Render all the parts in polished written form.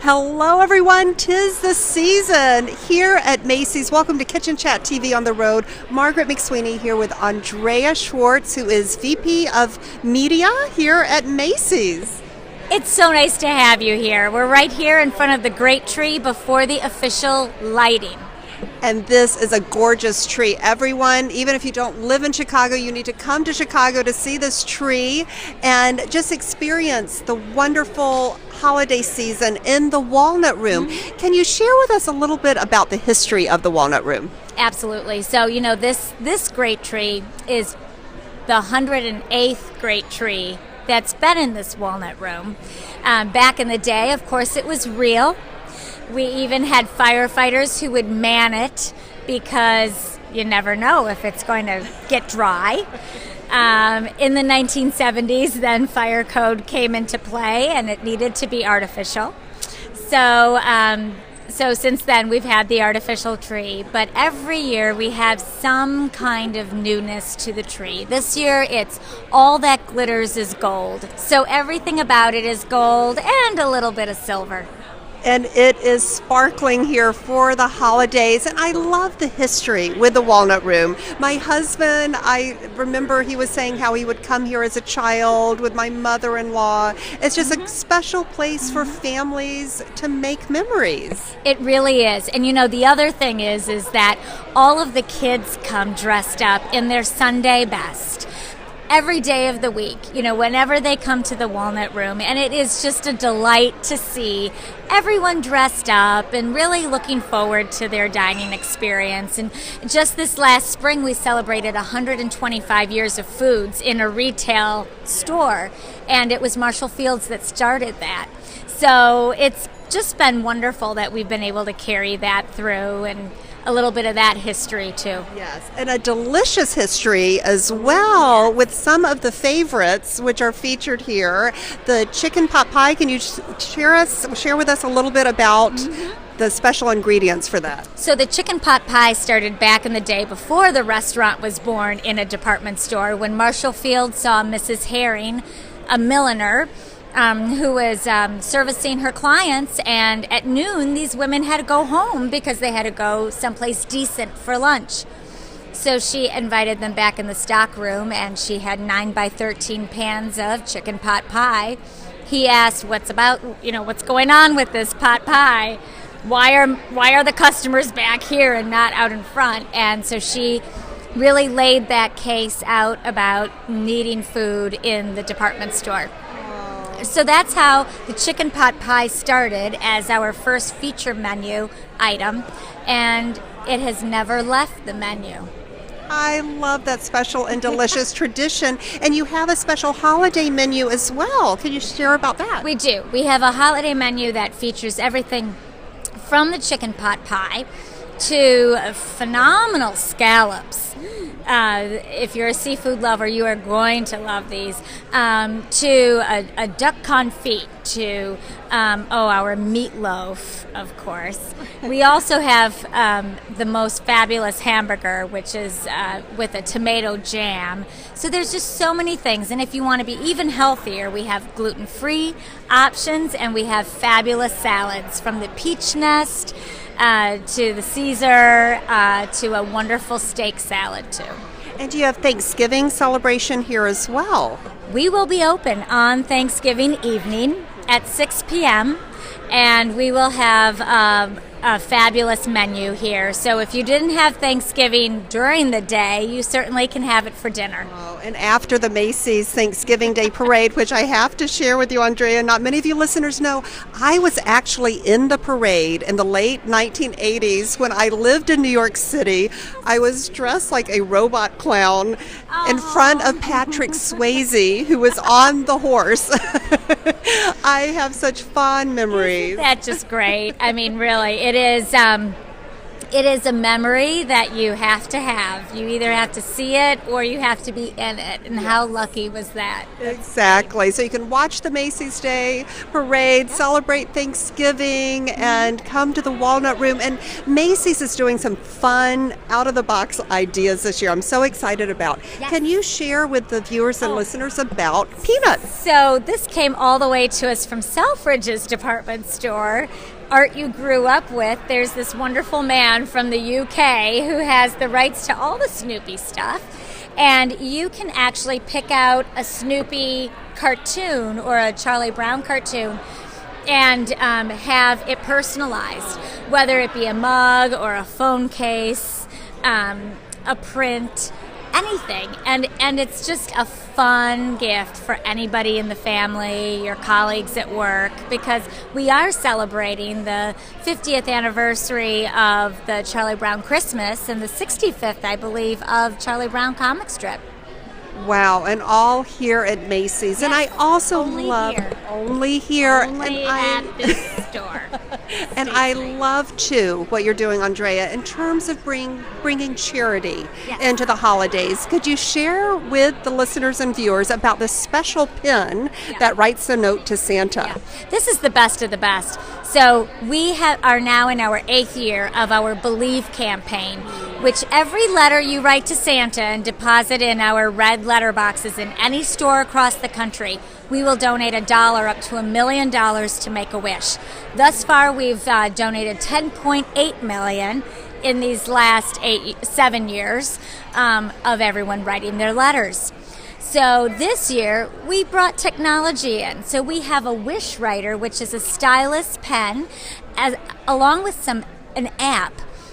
Hello, everyone. 'Tis the season here at Macy's. Welcome to Kitchen Chat TV on the road. Margaret McSweeney here with Andrea Schwartz, who is VP of Media here at Macy's. It's so nice to have you here. We're right here in front of the great tree before the official lighting. And this is a gorgeous tree. Everyone, even if you don't live in Chicago, you need to come to Chicago to see this tree and just experience the wonderful holiday season in the Walnut Room. Mm-hmm. Can you share with us a little bit about the history of the Walnut Room? Absolutely. So, this great tree is the 108th great tree that's been in this Walnut Room. Back in the day, of course, it was real. We even had firefighters who would man it because you never know if it's going to get dry. In the 1970s, then fire code came into play and it needed to be artificial. So since then, we've had the artificial tree, but every year we have some kind of newness to the tree. This year, it's all that glitters is gold. So everything about it is gold and a little bit of silver. And it is sparkling here for the holidays. And I love the history with the Walnut Room. My husband, I remember he was saying how he would come here as a child with my mother-in-law. It's just a special place for families to make memories. It really is. And the other thing is that all of the kids come dressed up in their Sunday best. Every day of the week, whenever they come to the Walnut Room, and it is just a delight to see everyone dressed up and really looking forward to their dining experience. And just this last spring, we celebrated 125 years of foods in a retail store, and it was Marshall Fields that started that. So it's just been wonderful that we've been able to carry that through and a little bit of that history too. Yes, and a delicious history as well with some of the favorites which are featured here. The chicken pot pie, can you share with us a little bit about the special ingredients for that? So the chicken pot pie started back in the day before the restaurant was born in a department store when Marshall Field saw Mrs. Herring, a milliner, who was servicing her clients, and at noon these women had to go home because they had to go someplace decent for lunch. So she invited them back in the stock room, and she had 9 by 13 pans of chicken pot pie. He asked, what's going on with this pot pie? Why are the customers back here and not out in front? And so she really laid that case out about needing food in the department store. So that's how the chicken pot pie started as our first feature menu item, and it has never left the menu. I love that special and delicious tradition. And you have a special holiday menu as well. Can you share about that? We do. We have a holiday menu that features everything from the chicken pot pie to phenomenal scallops. If you're a seafood lover, you are going to love these. To a duck confit, to our meatloaf, of course. We also have the most fabulous hamburger, which is with a tomato jam. So there's just so many things. And if you want to be even healthier, we have gluten-free options, and we have fabulous salads from the peach nest to the Caesar, to a wonderful steak salad, too. And you have Thanksgiving celebration here as well. We will be open on Thanksgiving evening at 6 p.m., and we will have a fabulous menu here. So if you didn't have Thanksgiving during the day, you certainly can have it for dinner. Oh, and after the Macy's Thanksgiving Day Parade, which I have to share with you, Andrea, not many of you listeners know, I was actually in the parade in the late 1980s when I lived in New York City. I was dressed like a robot clown in front of Patrick Swayze, who was on the horse. I have such fond memories. That's just great. I mean, really, it is. it is a memory that you have to have. You either have to see it or you have to be in it. And how lucky was that? Exactly. So you can watch the Macy's Day Parade, celebrate Thanksgiving, and come to the Walnut Room. And Macy's is doing some fun, out-of-the-box ideas this year I'm so excited about. Yes. Can you share with the viewers and listeners about peanuts? So this came all the way to us from Selfridge's department store. Art you grew up with, there's this wonderful man from the UK who has the rights to all the Snoopy stuff, and you can actually pick out a Snoopy cartoon or a Charlie Brown cartoon and have it personalized, whether it be a mug or a phone case, a print, anything. And it's just a fun gift for anybody in the family, your colleagues at work, because we are celebrating the 50th anniversary of the Charlie Brown Christmas and the 65th, I believe, of Charlie Brown comic strip. Wow, and all here at Macy's. Yes, and I also only love here. only here. Only and at this store. And I love, too, what you're doing, Andrea, in terms of bringing charity into the holidays. Could you share with the listeners and viewers about this special pin that writes a note to Santa? Yeah. This is the best of the best. So we are now in our 8th year of our Believe campaign, which every letter you write to Santa and deposit in our red letter boxes in any store across the country, we will donate $1 up to $1 million to Make-A-Wish. Thus far, we've donated $10.8 million in these last 7 years of everyone writing their letters. So this year, we brought technology in. So we have a wish writer, which is a stylus pen, along with an app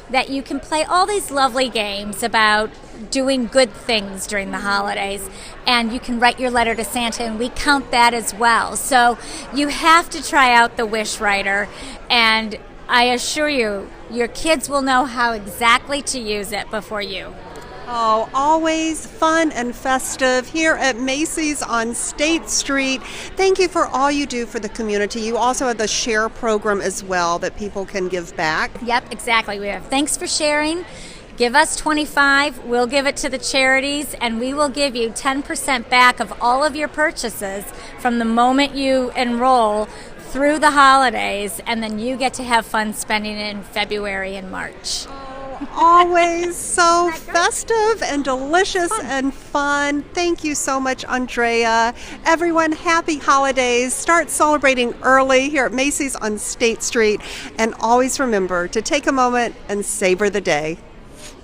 that you can play all these lovely games about doing good things during the holidays. And you can write your letter to Santa, and we count that as well. So you have to try out the wish writer, and I assure you, your kids will know how exactly to use it before you. Oh, always fun and festive here at Macy's on State Street. Thank you for all you do for the community. You also have the Share program as well that people can give back. Yep, exactly. We have Thanks for Sharing. Give us $25, we'll give it to the charities, and we will give you 10% back of all of your purchases from the moment you enroll through the holidays, and then you get to have fun spending it in February and March. Always so festive and delicious and fun. Thank you so much, Andrea. Everyone, happy holidays. Start celebrating early here at Macy's on State Street. And always remember to take a moment and savor the day.